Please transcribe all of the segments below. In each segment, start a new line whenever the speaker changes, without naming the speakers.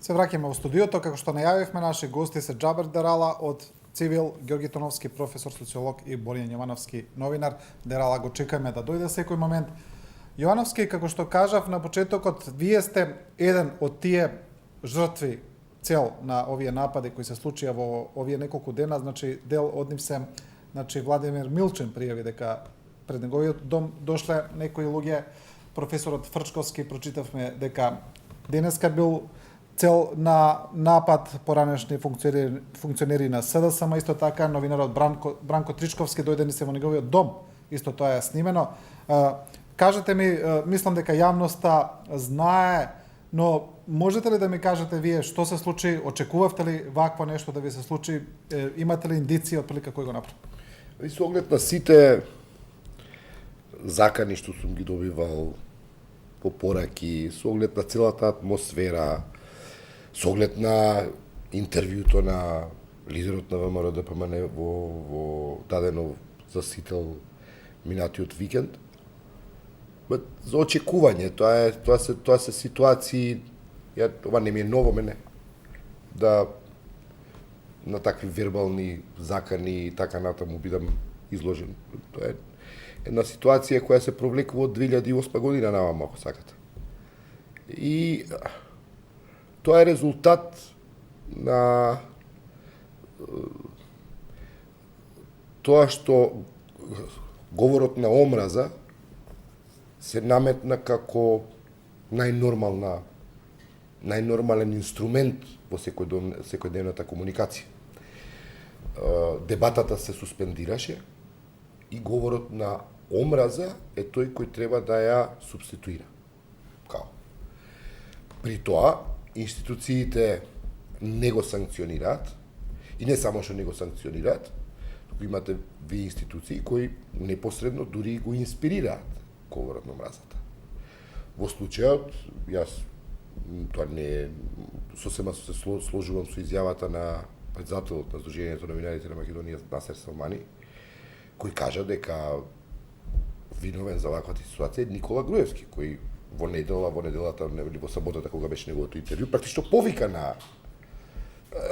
Се враќаме во студиото, како што најавивме, наши гости се Џабер Дерала од Цивил, Ѓорги Тоновски, професор социолог, и Боријан Јовановски, новинар. Дерала го чекаме да дојде секој момент. Јовановски, како што кажав на почетокот, вие сте еден од тие жртви цел на овие напади кои се случија во овие неколку дена, значи дел од нив се, значи Владимир Милчен пријави дека пред неговиот дом дошле некои луѓе. Професорот Фрчковски прочитавме дека денеска бил цел на напад поранешни функционери на СДСМ, исто така новинарот Бранко Тричковски дојде ни се во неговиот дом, исто тоа е снимено. Кажете ми, мислам дека јавноста знае, но можете ли да ми кажете вие што се случи, очекувавте ли вакво нешто да ви се случи, имате ли индиции отприлика кој го направи?
Со оглед на сите закани што сум ги добивал по пораки, со оглед на целата атмосфера, со оглед на интервјуто на лидерот на ВМРО ДПМН во дадено за Сител минатиот викенд, за очекување, тоа се ситуации, ова не ми е ново мене, да на такви вербални закани и така натаму бидам изложен. Тоа е една ситуација која се провлекува од 2008 година наваму, ако сакате. И тоа е резултат на тоа што говорот на омраза се наметна како најнормален инструмент во секојдневната комуникација. Дебатата се суспендираше и говорот на омраза е тој кој треба да ја субституира. При тоа, институциите не го санкционираат, и не само што не го санкционираат, туку имате вие институции кои непосредно дури го инспирираат говорот на омразата. Во случајот, јас тоа не сосема се сложувам со изјавата на председателот на Сдруженијето на новинарите на Македонија Насер Салмани, кој кажа дека виновен за ваквата ситуација е Никола Груевски, кој во неделата, или во саботата кога беше неговото интервју, практично повика на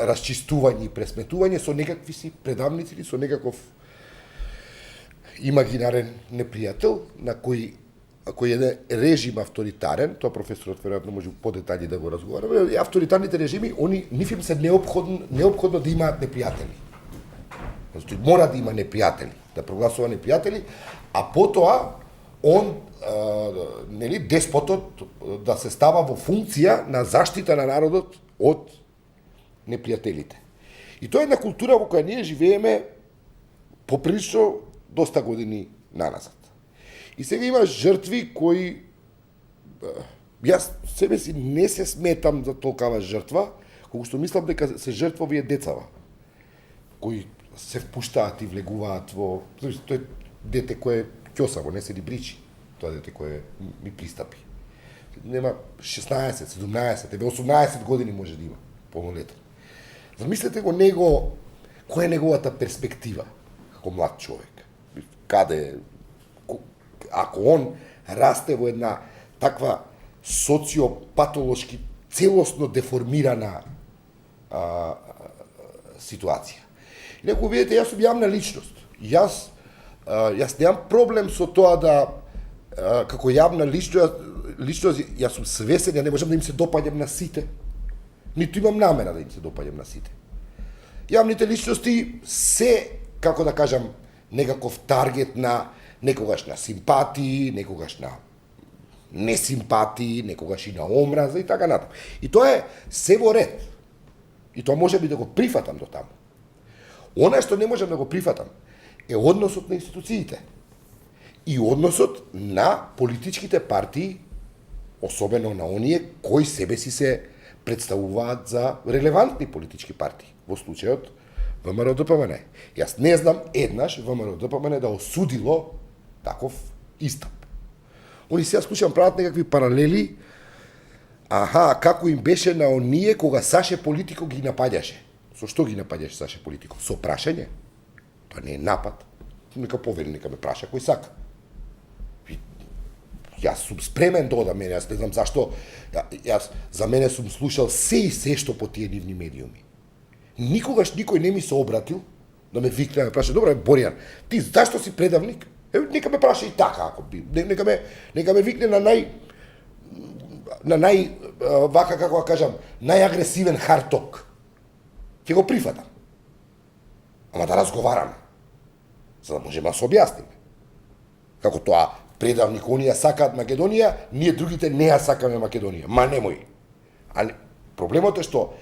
расчистување и пресметување со некакви си предавници или со некаков имагинарен непријател на кој е режим авторитарен, тоа професорот веројатно може по детаљи да го разговараме, авторитарните режими, нив им се неопходно да имаат непријатели. Значи, мора да има непријатели, да прогласува непријатели, а потоа деспотот да се става во функција на заштита на народот од непријателите. И тоа е една култура во која ние живееме поприлично доста години наназад. И сега има жртви кои јас себе си не се сметам за толкава жртва, колку што мислам дека се жртва овие децава кои се впуштаат и влегуваат во тој дете кое ќосаво, не се ни бричи, тоа дете кое ми пристапи. Нема 16, 17, 18 години може да има, полнолетен. Замислете го него, која е неговата перспектива како млад човек? Ако он расте во една таква социопатолошки, целосно деформирана ситуација. И ако видите, јас сум јавна личност. Јас немам проблем со тоа да како јавна личност, јас сум свесен, ја не можам да им се допаѓам на сите. Ниту имам намера да им се допаѓам на сите. Јавните личности се, како да кажам, некаков таргет на некогаш на симпатии, некогаш на несимпатии, некогаш и на омраза и така натаму. И тоа е се во ред. И тоа може би да го прифатам до таму. Она што не можам да го прифатам е односот на институциите и односот на политичките партии, особено на оние кои себе си се представуваат за релевантни политички партии, во случајот ВМРО ДПМН. Јас не знам еднаш ВМРО ДПМН да осудило таков истап. Они сега слушам прават некакви паралели, како им беше на оние кога Саше Политико ги напаѓаше. Со што ги напаѓаше Саше Политико? Со прашање. Тоа не е напад. Нека повели, нека ме праша кој сака. Јас сум спремен да одам, јас не знам зашто, јас за мене сум слушал се и се што по тие нивни медиуми. Никогаш никој не ми се обратил да ме викне, да ме праша, добро, Боријан, ти зашто си предавник? Нека ме праша и така, ако би. Нека ме викне на вака како да кажам, најагресивен харток. Ќе го прифатам. Ама да разговараме. За да можеме да се објасниме. Како тоа предавник, оние сакаат Македонија, ние другите не ја сакаме Македонија. Ма немој. Али проблемот е што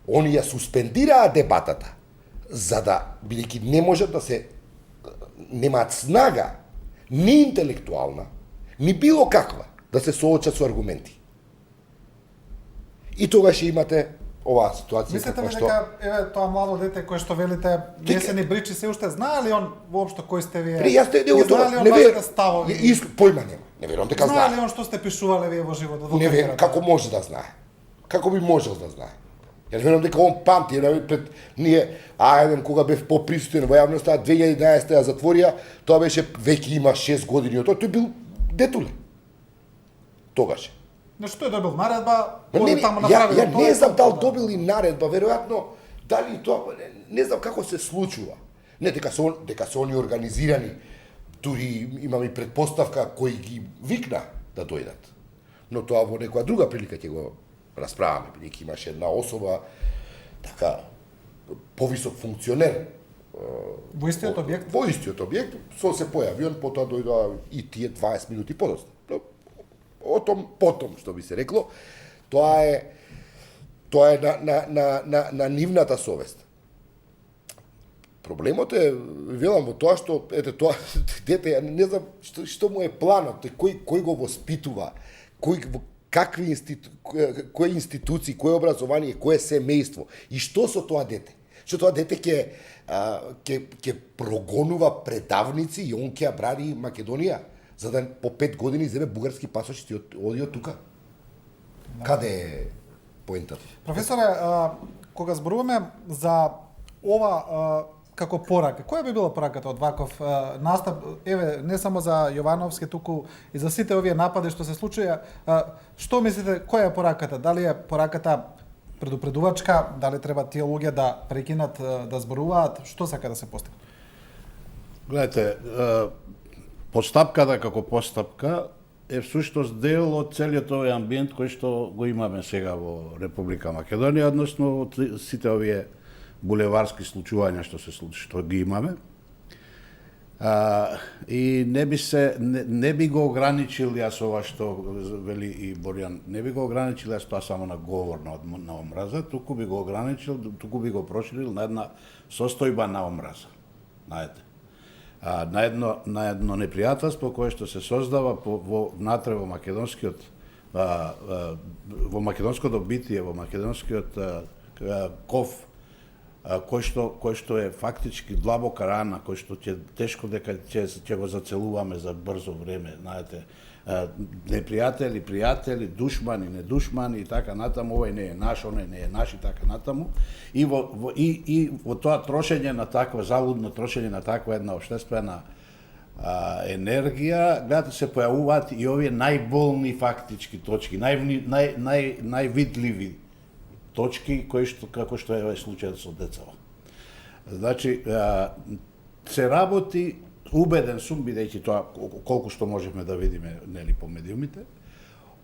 оние суспендираа дебатата за да, бидејќи не можат да се, немаат снага, ни интелектуална, ни било каква, да се соочат со аргументи. И тогаш имате оваа ситуација.
Мислите ли дека еве тоа младо дете кое што велите не се ни бричи се уште, знае ли он воопшто кој сте вие?
Јас
знае ли он вашите ставови?
Појма нема. Не верувам дека знае.
Знае ли он што сте пишувале вие во животот?
Не верувам, како може да знае? Како би можел да знае? Јас верувам дека он памти, пред ние, еден кога бев поприсутен во јавноста, 2011 ја затворија, тоа беше веќе има 6 години од тоа, тој бил детуле. Тогаш.
Значи тој добил наредба,
Не,
таму
ја
направил.
не знам дали добил и наредба, веројатно дали тоа не знам како се случува. Не дека се они организирани, дури имам и предпоставка кој ги викна да дојдат. Но тоа во некоја друга прилика ќе го расправаме, бидејќи имаше една особа така повисок функционер
Во истиот објект?
Во истиот објект, со се појави он, потоа дојдоа и тие 20 минути подоцна. О том потом, што би се рекло, тоа е на нивната совест. Проблемот е, велам, во тоа што, ете, тоа, дете, не знам што му е планот, кој го воспитува, кои институции, кој образование, кое семејство, и што со тоа дете? Што тоа дете ќе прогонува предавници и он ќе ја брани Македонија? За да по 5 години земе бугарски пасош и оди од тука. Каде е поентата?
Професоре, кога зборуваме за ова како порака, која би била пораката од ваков настап, еве, не само за Јовановски, туку и за сите овие напади што се случија, што мислите, која е пораката? Дали е пораката предупредувачка, дали треба тие луѓе да прекинат да зборуваат, што сака да се постигне?
Гледате, постапката како постапка е всушност дел од целиот овој амбиент кој што го имаме сега во Република Македонија, односно од сите овие булеварски случувања што ги имаме. И не би го ограничил јас ова што вели и Боријан, не би го ограничил јас тоа само на говор на омраза, туку би го ограничил, туку би го проширил на една состојба на омраза. Знаете. На едно непријателство кое што се создава внатре во македонскиот во македонското битие, во македонскиот ков, кој што е фактички длабока рана, кој што ќе тешко дека ќе го зацелуваме за брзо време, знаете, непријатели, пријатели, душмани, недушмани и така натаму, овој не е наш, оној не е наш и така натаму. И во тоа трошење на таква залудно трошење на таква една општествена енергија, гледате се појавуваат и овие најболни фактички точки, највидливи точки како што е случајот со децава. Значи, се работи, убеден сум, бидејќи тоа колку што можеме да видиме нели по медиумите,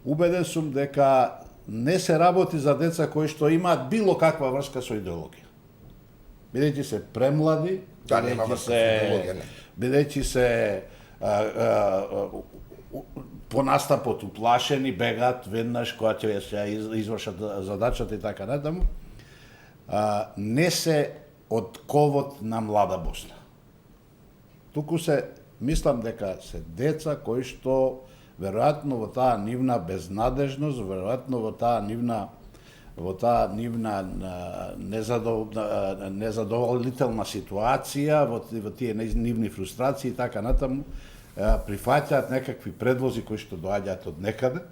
убеден сум дека не се работи за деца кои што имаат било каква врска со идеологија. Бидејќи се премлади, бидејќи се по настапот уплашени, бегаат веднаш кога ќе се извршат задачата и така натаму, не се од ковот на млада Босна. Туку се, мислам дека се деца кои што веројатно во таа нивна безнадежност, веројатно во таа нивна незадоволителна ситуација, во тие нивни фрустрации и така натаму, прифаќаат некакви предлози кои што доаѓаат од некаде.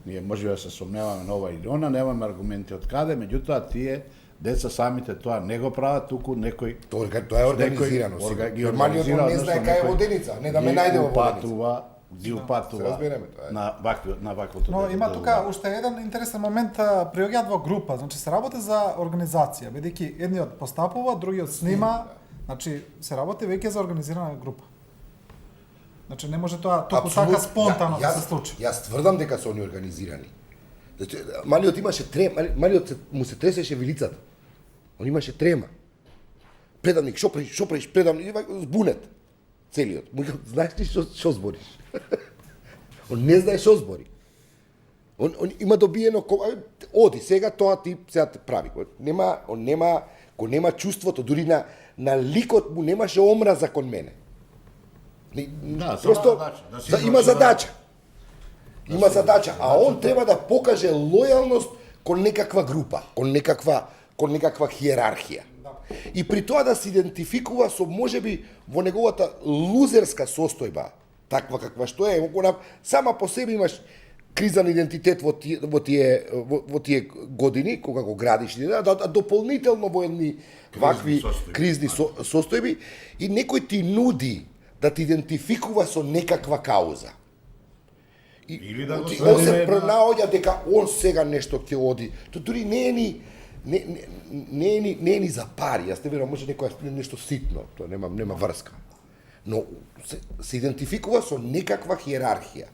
Ние можеме да се сомневаме на ова или она, немаме аргументи од каде, меѓутоа тие деца самите тоа не го прават, туку некој
тоа е организирано. Нормалниот не знае кај е воденица, не да ме најде во воденица.
ги упатува
се разбереме, тоа е.
на ваквото
Но има
делување.
тука уште еден интересен момент, приоѓаат во група, значи се работи за организација, бидејќи едниот постапува, другиот снима, значи се работи веќе за организирана група. Значи не може тоа туку така спонтано да се случи.
Јас тврдам дека се они организирани. Значи, малиот имаше трема, малиот му се тресеше вилицата. Он имаше трема. Предавник, шо правиш, предавник, збунет. Целиот. Му кажа, знаеш ли шо збориш? Он не знае шо збори. Он има добиено, оди сега тоа ти сега те прави. Он нема чувството, дури на ликот му немаше омраза кон мене. Просто има задача. Има задача, а он треба да покаже лојалност кон некаква група, кон некаква хиерархија. И при тоа да се идентификува со можеби во неговата лузерска состојба, таква каква што е, сама по себе имаш криза на идентитет во тие години кога го градиш, а дополнително во едни вакви кризни состојби и некој ти нуди да ти идентификува со некаква кауза.
Или да го
он
сведеме
се пронаоѓа дека он сега нешто ќе оди. Тоа дури не е ни за пари. Јас не верувам, може некоја нешто ситно, тоа нема врска. Но се идентификува со некаква хиерархија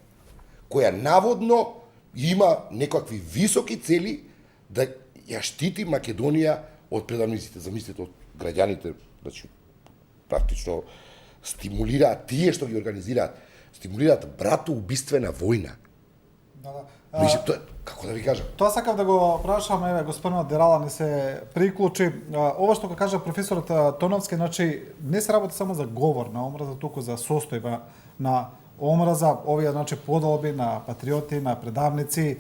која наводно има некакви високи цели да ја штити Македонија од предавниците, замислете, од граѓаните, значи практично стимулираат тие што ги организираат, стимулираат братоубиствена војна.
Да.
Више, тоа, како да ви кажам?
Тоа сакав да го прашам, еве господинот Дерала не се приклучи. Ова што го кажа професорот Тоновски, значи не се работи само за говор на омраза, туку за состојба на омраза, овие значи подолби на патриоти, на предавници.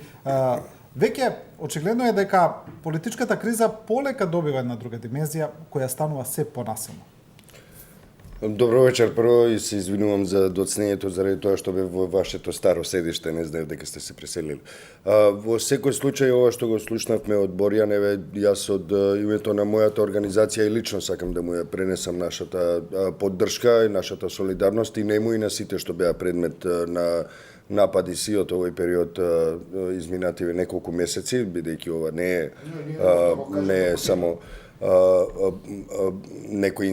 Веќе очигледно е дека политичката криза полека добива една друга димензија која станува се понасилна.
Добро вечер, прво и се извинувам за доцнењето заради тоа што бе во вашето старо седиште, не знаев дека сте се преселили. Во секој случај ова што го слушнавме од Борјан, еве јас од името на мојата организација и лично сакам да му ја пренесам нашата поддршка и нашата солидарност и нему и на сите што беа предмет на напади си од овој период изминативе неколку месеци, бидејќи ова не е само некој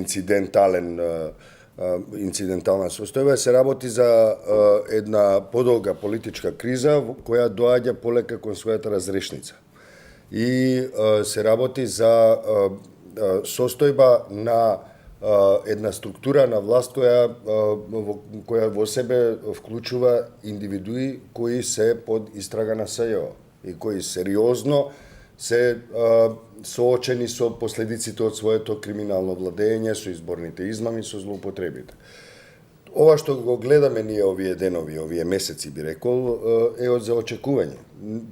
инцидентална состојба, се работи за една подолга политичка криза која доаѓа полека кон својата разрешница. И се работи за состојба на една структура на власт која во себе вклучува индивидуи кои се под истрага на СЈО и кои сериозно се соочени со последиците од своето криминално владење, со изборните измами, со злоупотребите. Ова што го гледаме ние овие денови, овие месеци, би рекол, е од за очекување.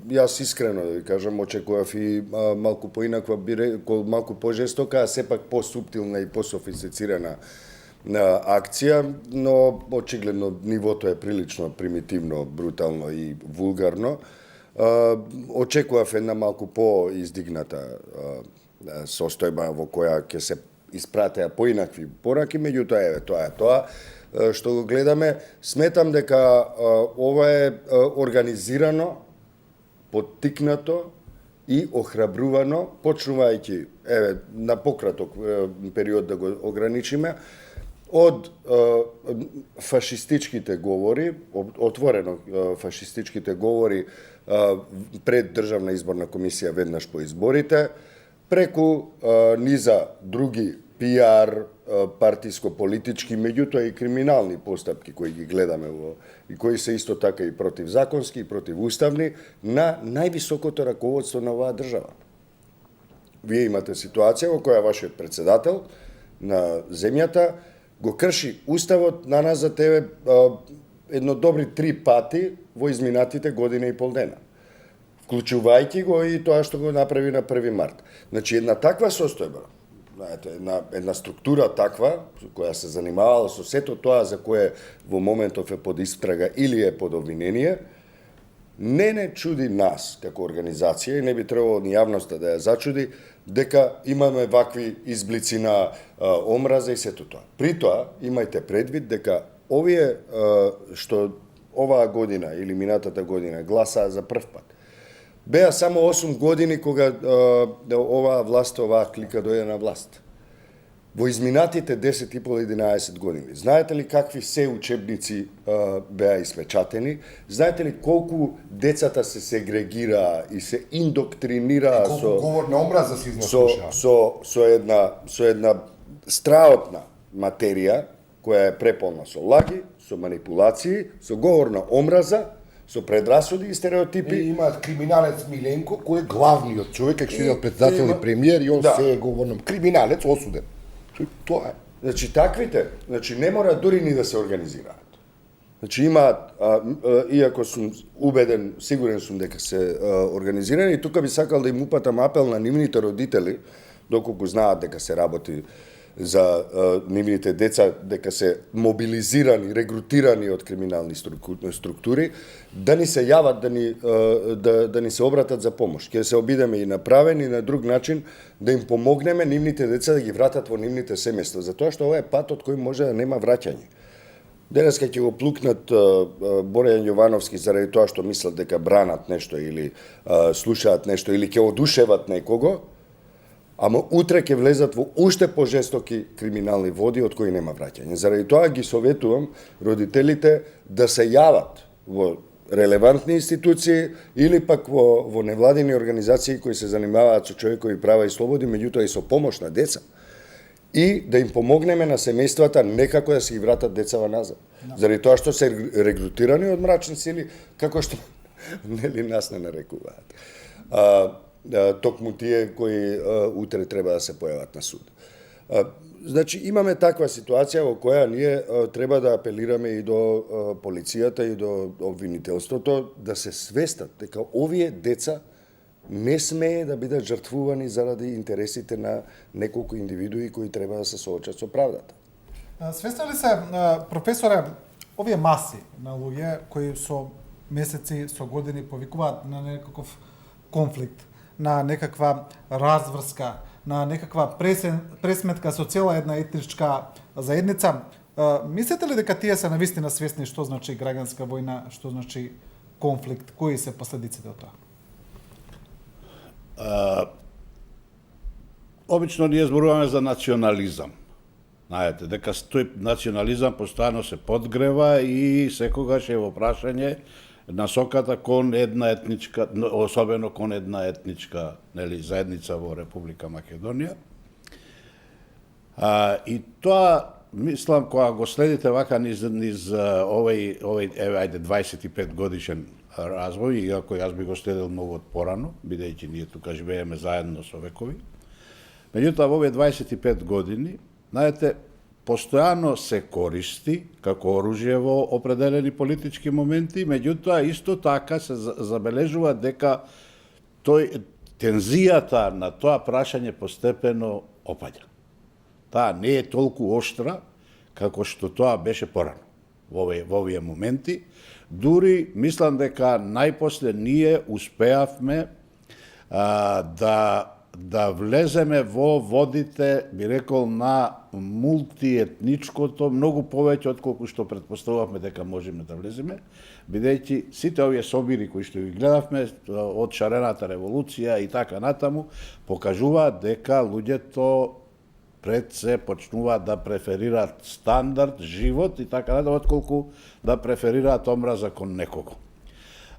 Јас искрено да ви кажам, очекував и малку поинаква, би рекол, малку пожестока, а сепак посуптилна и пософистицирана акција, но очигледно нивото е прилично примитивно, брутално и вулгарно. Очекував една малку по-издигната состојба во која ќе се испратеа поинакви пораки, меѓутоа еве тоа е тоа што го гледаме. Сметам дека ова е организирано, поттикнато и охрабрувано, почнувајќи еве на пократок период да го ограничиме од фашистичките говори, отворено фашистичките говори пред Државна изборна комисија веднаш по изборите, преку низа други пиар, партиско-политички, меѓутоа и криминални постапки кои ги гледаме и кои се исто така и противзаконски и противуставни на највисокото раководство на оваа држава. Вие имате ситуација во која вашиот председател на земјата го крши уставот на нас за тебе едно добри 3 пати во изминатите година и пол дена. Вклучувајќи го и тоа што го направи на 1 март. Значи една таква состојба, знаете, една структура таква која се занимавала со сето тоа за кое во моментов е под истрага или е под обвинение, не чуди нас како организација и не би требало ни јавноста да ја зачуди дека имаме вакви изблици на омраза и сето тоа. При тоа имајте предвид дека овие што оваа година или минатата година гласаа за прв пат. Беа само 8 години кога оваа власт, оваа клика дојде на власт. Во изминатите 10 и пол 11 години, знаете ли какви се учебници беа испечатени? Знаете ли колку децата се сегрегираа и се индоктринираа
Колку говор на омраза се изнаслуша.
со една страотна материја која е преполна со лаги, со манипулации, со говор на омраза, со предрасуди и стереотипи.
И имаат криминалец Миленко, кој е главниот човек, како што е председател и премиер, и он се е говорно криминалец осуден. Тоа е.
Значи таквите, не мора дури ни да се организираат. Значи имаат, иако сум убеден, сигурен сум дека се организирани, и тука би сакал да им упатам апел на нивните родители, доколку знаат дека се работи за нивните деца, дека се мобилизирани, регрутирани од криминални структури, да ни се јават, да ни се обратат за помош. Ќе се обидеме и направен и на друг начин да им помогнеме нивните деца да ги вратат во нивните семејства, затоа што ова е патот кој може да нема враќање. Денеска ќе го плукнат Борјан Јовановски заради тоа што мислат дека бранат нешто или слушаат нешто или ќе одушеват некого, ама утре ќе влезат во уште пожестоки криминални води од кои нема враќање. Заради тоа ги советувам родителите да се јават во релевантни институции или пак во невладини организации кои се занимаваат со човекови права и слободи, меѓутоа и со помош на деца. И да им помогнеме на семејствата некако да се ги вратат децава назад. Заради тоа што се регрутирани од мрачни сили, како што нели нас не нарекуваат. Токму тие кои утре треба да се појават на суд. Значи, имаме таква ситуација во која ние треба да апелираме и до полицијата и до обвинителството да се свестат дека овие деца не смее да бидат жртвувани заради интересите на неколку индивидуи кои треба да се соочат со правдата.
Свесни ли се, професоре, овие маси на луѓе кои со месеци, со години повикуваат на некаков конфликт, на некаква разврска, на некаква пресметка со цела една етничка заедница, мислите ли дека тие се навистина свесни што значи граѓанска војна, што значи конфликт, кои се последиците од тоа?
Обично ние зборуваме за национализам. Знаете, дека тој национализам постојано се подгрева и секогаш е во прашање насоката кон една етничка, особено кон една етничка, нели, заедница во Република Македонија. И тоа, мислам, кога го следите вака низ овој, ајде, 25 годишен развој, иако јас би го следил многу од порано, бидејќи ние тука живееме заедно со векови. Меѓутоа, во овие 25 години, знаете, постојано се користи како оружје во определени политички моменти, меѓутоа исто така се забележува дека тензијата на тоа прашање постепено опаѓа. Таа не е толку оштра како што тоа беше порано во овие моменти. Дури мислам дека најпосле ние успеавме да влеземе во водите, би рекол, на мултиетничкото многу повеќе отколку што претпоставувавме дека можеме да влеземе, бидејќи сите овие собири кои што ги гледавме од шарената револуција и така натаму покажуваат дека луѓето пред се почнуваат да преферираат стандард, живот и така натаму отколку да преферираат омраза кон некого.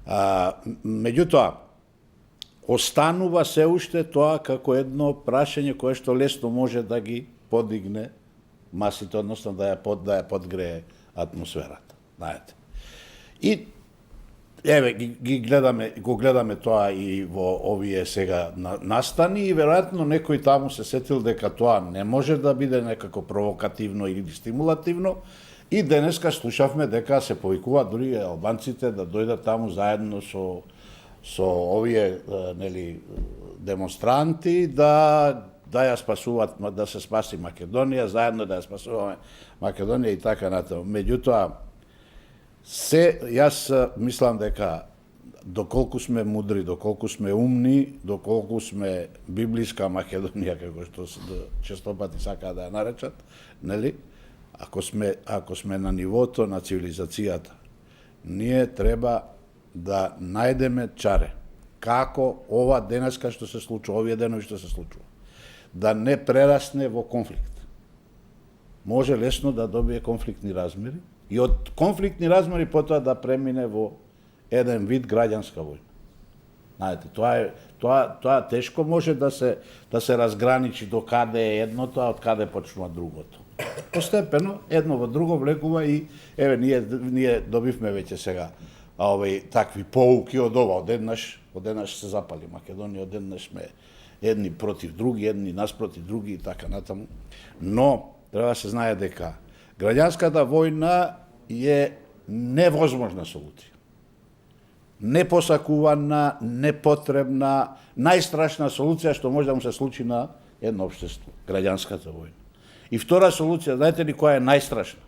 Меѓутоа, останува се уште тоа како едно прашање кое што лесно може да ги подигне масите, односно да ја подгрее атмосферата, знаете. И еве го гледаме тоа и во овие сега настани и веројатно некој таму се сетил дека тоа не може да биде некако провокативно или стимулативно и денеска слушавме дека се повикуваат дури албанците да дојдат таму заедно со овие нели демонстранти да ја спасуваат, да се спаси Македонија, заедно да ја спасуваме Македонија и така натаму. Меѓутоа, јас мислам дека доколку сме мудри, доколку сме умни, доколку сме библиска Македонија, како што честопати сакаат да ја наречат, нели? Ако сме на нивото на цивилизацијата ние треба да најдеме чаре. Како ова денеска што се случува, овие денови што се случува, да не прерасне во конфликт. Може лесно да добие конфликтни размери и од конфликтни размери потоа да премине во еден вид граѓанска војна. Знаете, тоа тешко може да се разграничи до каде е едното, а од каде почнува другото. Постепено едно во друго влегува и еве ние добивме веќе сега такви поуки од ова, одеднаш се запали Македонија, одеднаш сме едни против други, едни наспротив други и така натаму. Но треба да се знае дека граѓанската војна е невозможна солуција. Непосакувана, непотребна, најстрашна солуција што може да му се случи на едно општество, граѓанската војна. И втора солуција, знаете ли која е најстрашна?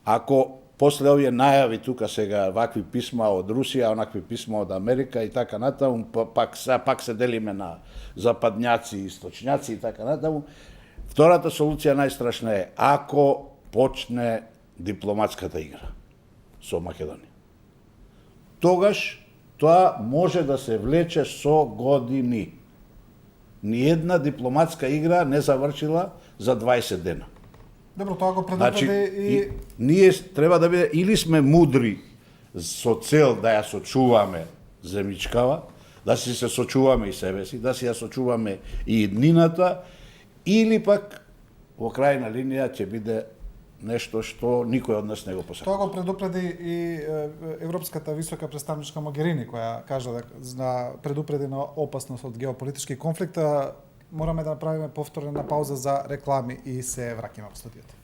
Ако после овие најави тука сега вакви писма од Русија, онакви писма од Америка и така натаму, пак се делиме на западњаци и источњаци и така натаму, втората солуција најстрашна е ако почне дипломатската игра со Македонија. Тогаш тоа може да се влече со години. Ниедна дипломатска игра не завршила за 20 дена.
Добро, тоа го предупреди и
ние треба да биде или сме мудри со цел да ја сочуваме земјичкава, да си се сочуваме и себе си, да си ја сочуваме и иднината, или пак во крајна линија ќе биде нешто што никој од нас не го посакува.
тоа го предупреди и Европската висока представничка Могерини, која кажа предупреди на опасност од геополитички конфликт. Мораме да направиме повторна пауза за реклами и се враќаме во студиото.